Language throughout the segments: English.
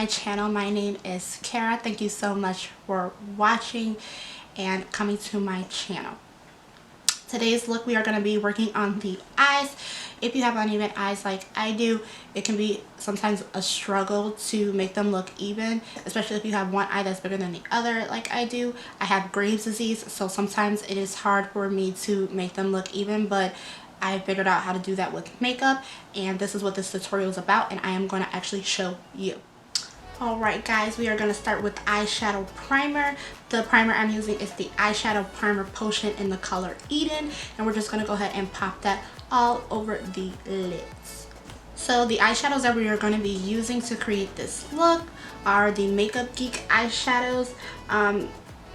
my channel. My name is Kara. Thank you so much for watching and coming to my channel. Today's look, we are going to be working on the eyes. If you have uneven eyes like I do, it can be sometimes a struggle to make them look even, especially if you have one eye that's bigger than the other like I do. I have Graves' disease, so sometimes it is hard for me to make them look even, but I figured out how to do that with makeup, and this is what this tutorial is about, and I am going to actually show you. Alright guys, we are going to start with eyeshadow primer. The primer I'm using is the eyeshadow primer potion in the color Eden, and we're just going to go ahead and pop that all over the lids. So the eyeshadows that we are going to be using to create this look are the Makeup Geek eyeshadows.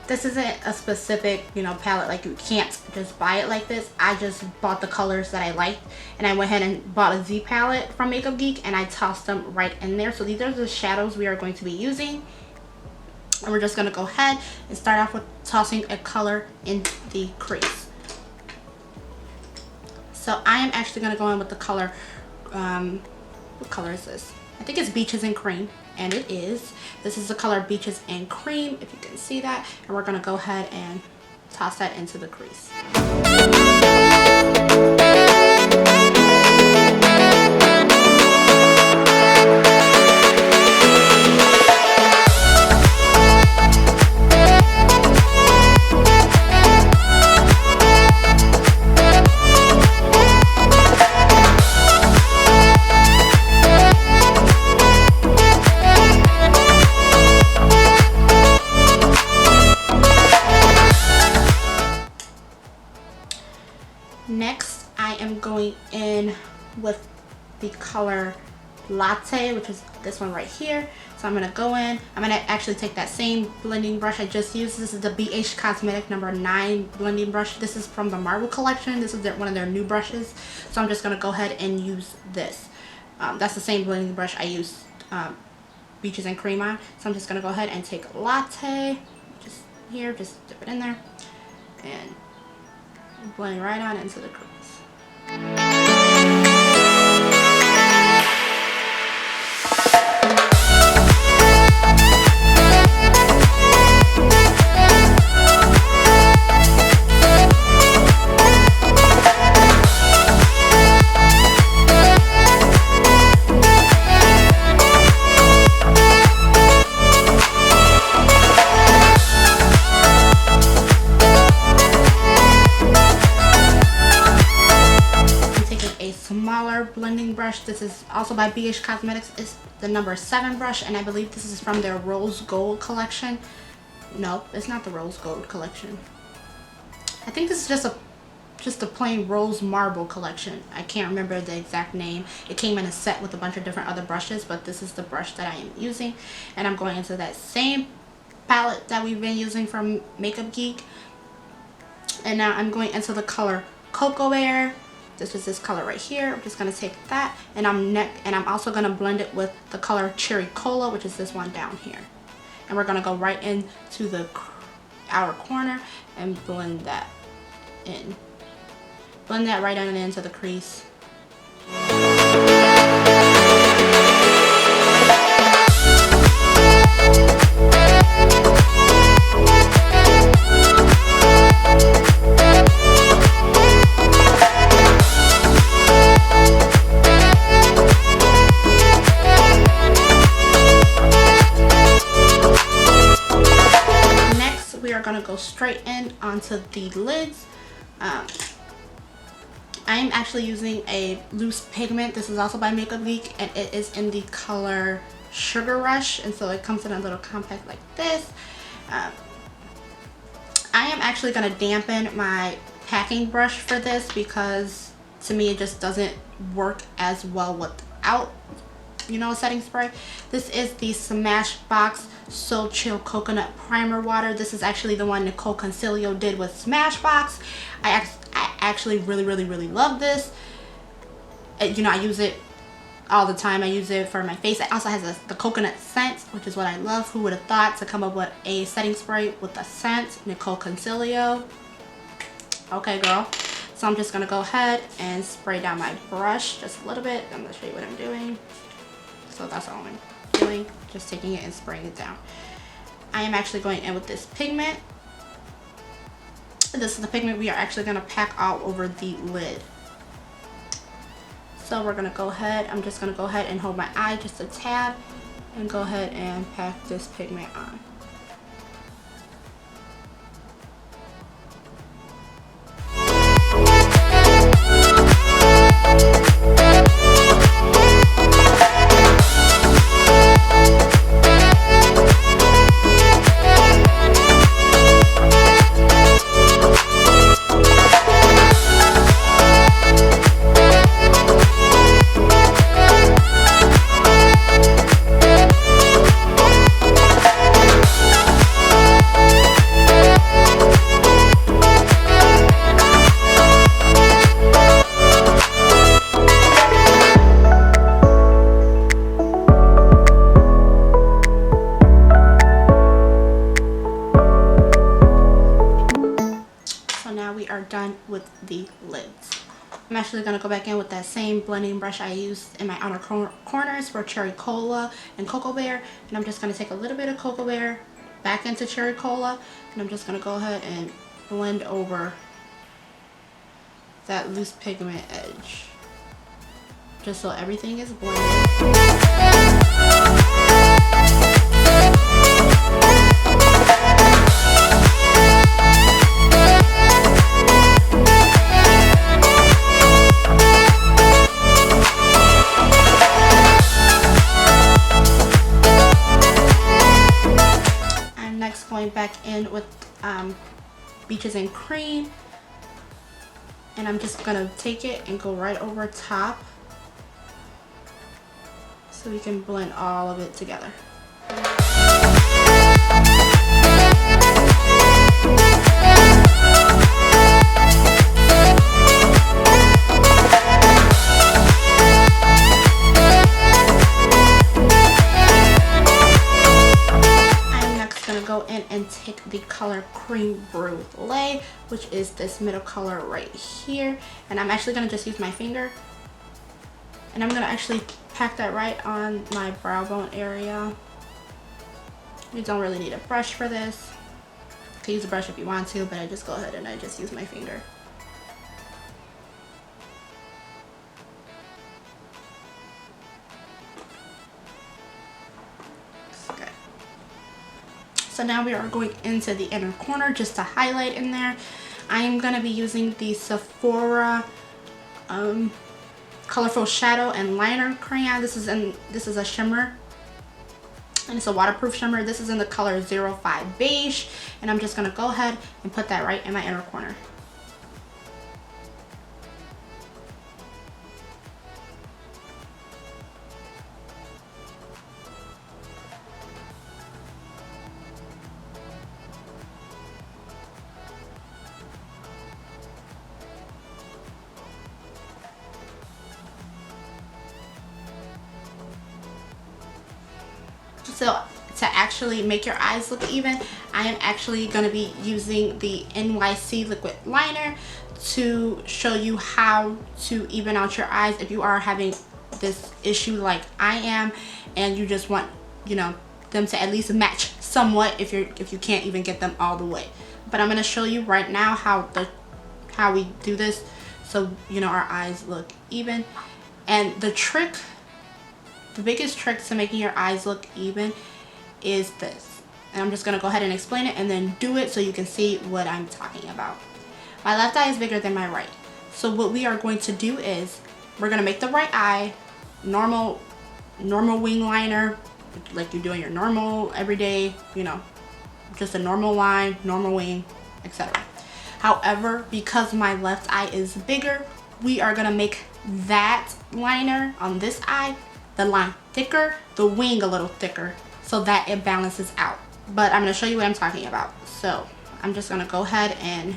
This isn't a specific, palette. Like, you can't just buy it like this. I just bought the colors that I liked, and I went ahead and bought a Z palette from Makeup Geek, and I tossed them right in there. So these are the shadows we are going to be using, and we're just going to go ahead and start off with tossing a color in the crease. So I am actually going to go in with the color, what color is this? I think it's Beaches and Cream, and it is. This is the color Beaches and Cream, if you can see that, and we're going to go ahead and toss that into the crease. Next, I am going in with the color Latte, which is this one right here. So I'm going to go in. I'm going to actually take that same blending brush I just used. This is the Beige Cosmetic number 9 blending brush. This is from the Marble collection. This is one of their new brushes. So I'm just going to go ahead and use this. That's the same blending brush I used Beaches and Cream on. So I'm just going to go ahead and take Latte, just here, just dip it in there, and blend right on into the crease. Blending brush. This is also by Beige Cosmetics. It's the number 7 brush, and I believe this is from their Rose Gold collection. No, it's not the Rose Gold collection. I think this is just a plain Rose Marble collection. I can't remember the exact name. It came in a set with a bunch of different other brushes, but this is the brush that I am using, and I'm going into that same palette that we've been using from Makeup Geek, and now I'm going into the color Cocoa Air. This is this color right here. I'm just going to take that, and I'm also going to blend it with the color Cherry Cola, which is this one down here. And we're going to go right into the outer corner and blend that in. Blend that right on into the crease. Go straight in onto the lids. I am actually using a loose pigment. This is also by Makeup Geek, and it is in the color Sugar Rush, and so it comes in a little compact like this. I am actually going to dampen my packing brush for this because to me it just doesn't work as well without a setting spray. This is the Smashbox So Chill Coconut Primer Water. This is actually the one Nicole Concilio did with Smashbox. I actually really love this. I use it all the time. I use it for my face. It also has the coconut scent, which is what I love. Who would have thought to come up with a setting spray with a scent? Nicole Concilio. Okay, girl. So I'm just going to go ahead and spray down my brush just a little bit. I'm going to show you what I'm doing. So that's all I'm doing, just taking it and spraying it down. I am actually going in with this pigment. This is the pigment we are actually going to pack all over the lid. So we're going to go ahead, I'm just going to go ahead and hold my eye just a tad and go ahead and pack this pigment on. Done with the lids. I'm actually going to go back in with that same blending brush I used in my outer corners for Cherry Cola and Cocoa Bear, and I'm just going to take a little bit of Cocoa Bear back into Cherry Cola, and I'm just going to go ahead and blend over that loose pigment edge just so everything is blended. Going back in with Beaches and Cream, and I'm just gonna take it and go right over top so we can blend all of it together. Go in and take the color Cream Brulee, which is this middle color right here, and I'm actually going to just use my finger, and I'm going to actually pack that right on my brow bone area. You don't really need a brush for this. You can use a brush if you want to, but I just go ahead and I just use my finger. So now we are going into the inner corner just to highlight in there. I am going to be using the Sephora Colorful Shadow and Liner Crayon. This is a shimmer, and it's a waterproof shimmer. This is in the color 05 Beige, and I'm just going to go ahead and put that right in my inner corner. So to actually make your eyes look even, I am actually going to be using the NYC liquid liner to show you how to even out your eyes if you are having this issue like I am, and you just want, you know, them to at least match somewhat if you can't even get them all the way. But I'm going to show you right now how we do this so, you know, our eyes look even. And the biggest trick to making your eyes look even is this, and I'm just going to go ahead and explain it and then do it so you can see what I'm talking about. My left eye is bigger than my right, so what we are going to do is we're going to make the right eye normal wing liner, like you do in your normal everyday, you know, just a normal line, normal wing, etc. However, because my left eye is bigger, we are going to make that liner on this eye, the line thicker, the wing a little thicker, so that it balances out. But I'm going to show you what I'm talking about. So I'm just going to go ahead and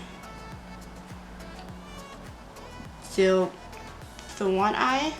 do the one eye.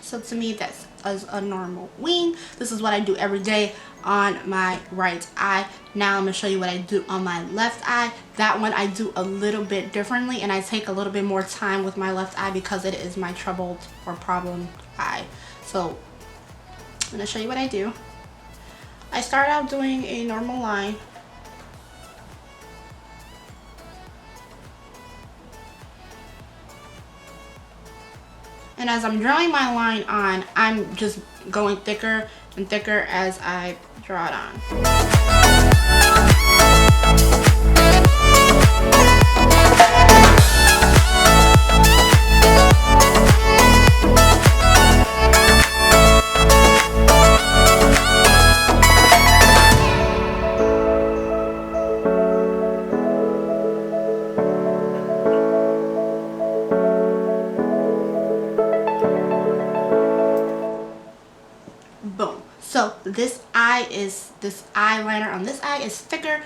So to me, that's as a normal wing. This is what I do every day on my right eye. Now I'm going to show you what I do on my left eye. That one I do a little bit differently, and I take a little bit more time with my left eye because it is my troubled or problem eye. So I'm going to show you what I do. I start out doing a normal line. And as I'm drawing my line on, I'm just going thicker and thicker as I draw it on. Boom. So this eyeliner on this eye is thicker.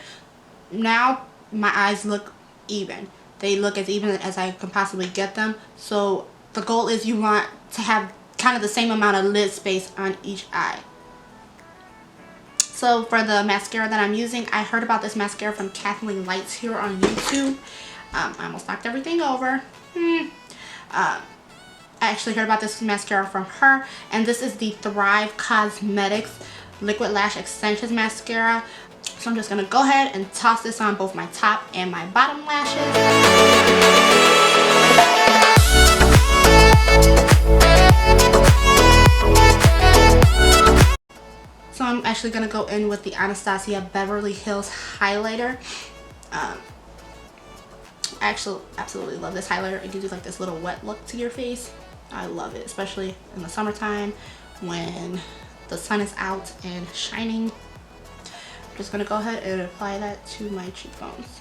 Now my eyes look even. They look as even as I can possibly get them. So the goal is you want to have kind of the same amount of lid space on each eye. So for the mascara that I'm using, I heard about this mascara from Kathleen Lights here on YouTube. I almost knocked everything over. I actually heard about this mascara from her, and this is the Thrive Causemetics Liquid Lash Extensions Mascara. So I'm just going to go ahead and toss this on both my top and my bottom lashes. So I'm actually going to go in with the Anastasia Beverly Hills highlighter. I actually absolutely love this highlighter. It gives you like this little wet look to your face. I love it, especially in the summertime when the sun is out and shining. I'm just going to go ahead and apply that to my cheekbones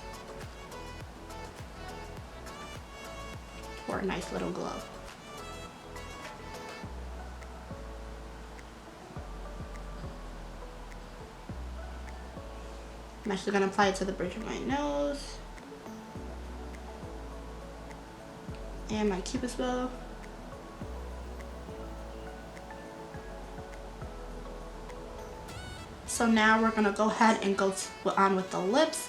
for a nice little glow. I'm actually going to apply it to the bridge of my nose and my cupid's bow. So now we're going to go ahead and go on with the lips.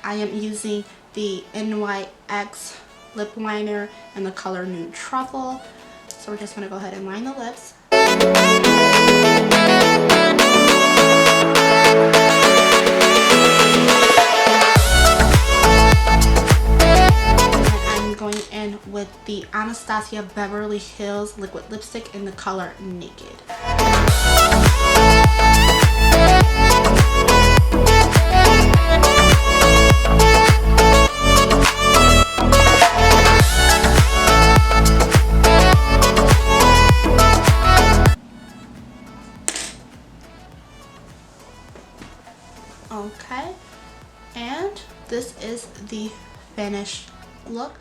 I am using the NYX lip liner in the color Nude Truffle. So we're just going to go ahead and line the lips. And I'm going in with the Anastasia Beverly Hills liquid lipstick in the color Naked. Okay, and this is the finished look.